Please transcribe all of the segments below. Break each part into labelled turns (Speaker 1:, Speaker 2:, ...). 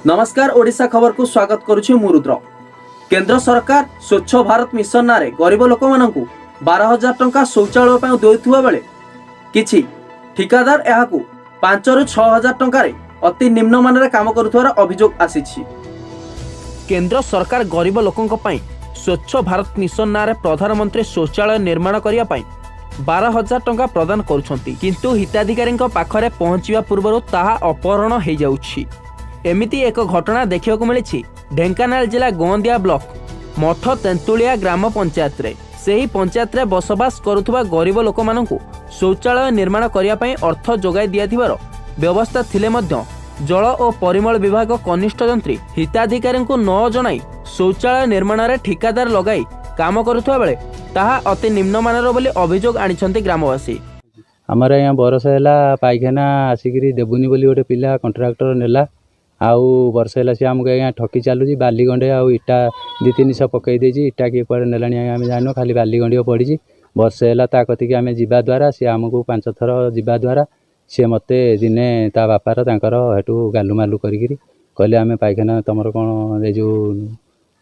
Speaker 1: नमस्कार ओडिशा खबर को स्वागत करुछि मु रुद्र। केंद्र सरकार स्वच्छ भारत मिशन नारे गरीब लोक मानकु 12,000 टंका शौचालय पर देउथुवा बेले किछि ठिकादार एहाकु 5 रु 6,000 टंका अति निम्न मानरे काम करुथवार अभियोग आसीछि। केंद्र सरकार गरीब लोकंक पई स्वच्छ भारत मिशन नारे प्रधानमंत्री शौचालय निर्माण करिया पई 12,000 टंका प्रदान करुछंती, किंतु हिताधिकारी पाखरे पहुंचिया पूर्व ताहा अपहरण हो जाउछि। एमिति एक घटना देखा मिली ढेंकानाल जिला गोंदिया ब्लॉक मठ तेंतुलिया ग्राम पंचायत रे। सही पंचायत रे बसवास करुथुवा गरीब लोक मानकु शौचालय निर्माण करिया पई अर्थ जोगाई दियाथिबार व्यवस्था थिले मध्य जल और परिमल विभाग कनिष्ठ जंत्री हिताधिकारी को न जणाई शौचालय निर्माण रे ठिकादार लगाई काम करुथुवा बेले ताहा अति निम्न मानर बोली अभियोग आनिछंती ग्रामवासी।
Speaker 2: आमर यहाँ बरस है पाइखाना आसिक देवुनी बोली गोटे पिला कंट्राक्टर नेला आउ वर्ष है सी आमको आज्ञा ठकी चलुची बाली गंडे आउ इटा 200-300 पकई देजी इटा किए कुआड़े नेला आम जान खाली बाली गंडे पड़ी वर्ष है कतिक आम जा द्वारा सी आमको 5 थर जा द्वारा सी मत दिने ता बापार तांकर हेटू गालु मालु करी कहले आम पाइखाना तुमर कौन जो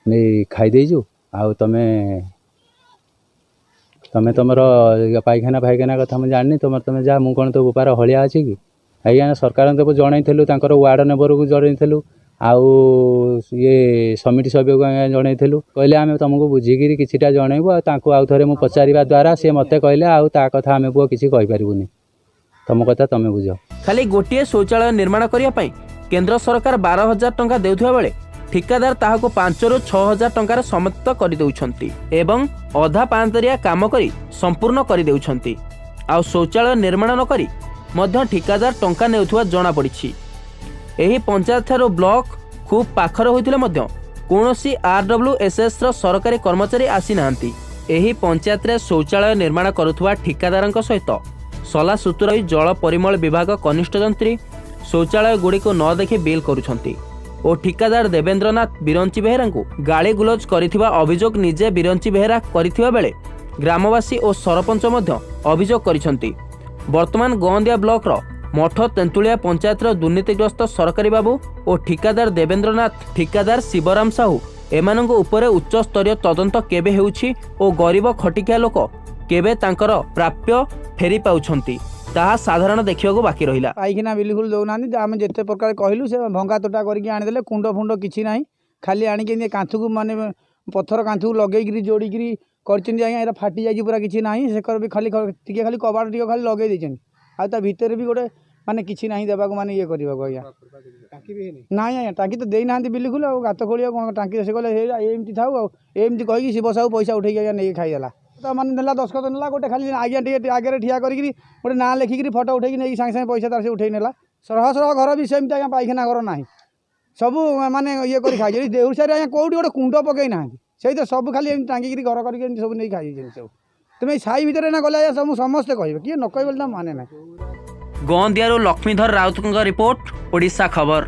Speaker 2: नहीं खाईदेजु आउ तमें तुमर पाइखाना फाइखाना कथा मुझे जानी तुम जा मुझे कौन तो बेपार हलिया अच्छी कि आज्ञा सरकार तो जनईलु वार्ड मेम्बर को जनईलु आउ ये समिति सभ्य को आज्ञा जनईलु कहले आम तुमको बुझिकी किटा जनइबू आउ थे मुझे पचारिबा द्वारा सी मत कहले आउ ता कथा आम पुआ किसी कहीपरूनी तुम कथा तुम बुझ।
Speaker 1: खाली गोटे शौचालय निर्माण करने केंद्र सरकार 12,000 टंका देउथुवा बेले ठिकादार ताहाको 5 रु 6,000 टंकार समाप्त कर देउछंती एवं अधा पांतरिया काम करी संपूर्ण कर देउछंती। आउ शौचालय निर्माण न करी मध्य ठिकादार टंका नेउथुवा जणा पड़िछि। एही पंचायत थारो ब्लॉक खूब पाखर होइतिले मध्य कोनोसी RWSS रो सरकारी कर्मचारी आसी नांती। एही पंचायत रे शौचालय निर्माण करुथुवा ठिकादारंक सहित सला सुतुराई जल परिमल विभाग कनिष्ठ जंत्री शौचालय गुड़ी को न देखि बिल करुछंती और ठिकादार देवेंद्रनाथ बिरंची बेहेरा को गाली गुलज करिथिबा अभियोग निजे बिरंची बेहेरा करिथिबा बेले ग्रामवासी और सरपंच मध्य अभियोग करिसंती। वर्तमान गोंदिया ब्लॉक रो मठ तेंतुलिया पंचायत रो दुर्नीतिग्रस्त सरकारी बाबू और ठिकादार देवेंद्रनाथ ठिकादार शिवराम साहू एमानंको उपरे उच्च स्तरीय तदंत केबे हेउछि और गरीब खटिकिया लोक केबे तांकर प्राप्य फेरी पाउछंती ताहा साधारण देखिया बाकी रहिला।
Speaker 3: पाइखाना बिल्कुल दौना आम जिते प्रकार कहलु से भंगा तोटा करके आनीदे कुंड फुंड किसी ना खाली आणिक कांथ को माने पत्थर कांथ को लगे जोड़िकी कर फाटी जाए पूरा किसी ना से भी खाली खाली कबाड़ टी खाली लगे देछन आ भितर भी गोटे माने किसी ना देवा माने ये करने आज्ञा ना आज्ञा टाँगी तो देना बिल्कुल आ गात खोलिया कौन टाँगी से कहले एमती थाऊ एमती कहीकि शिव साहू पैसा उठे आज्ञा नहीं खाईदेला तो मैंने नेला 10 खत नेला गोटे खाली आज्ञा टे आगे ठिया करी गोटे ना लिखिकी फोटो उठे नहीं सागे सागे पैसा तार से उठे नेला सरह सरह घर भी सेमती आज्ञा पाइखाना घर ना सब माने ये कर खाई देउरसारी आज्ञा कौटी गोटे कुंड पकई ना से तो सब खाली टाँगी घर करके सब नहीं खाई सब तुम साई भितर ना गले सब समस्ते कहे किए न कह माने ना।
Speaker 1: गोंदियारू लक्ष्मीधर राउत रिपोर्ट ओडिशा खबर।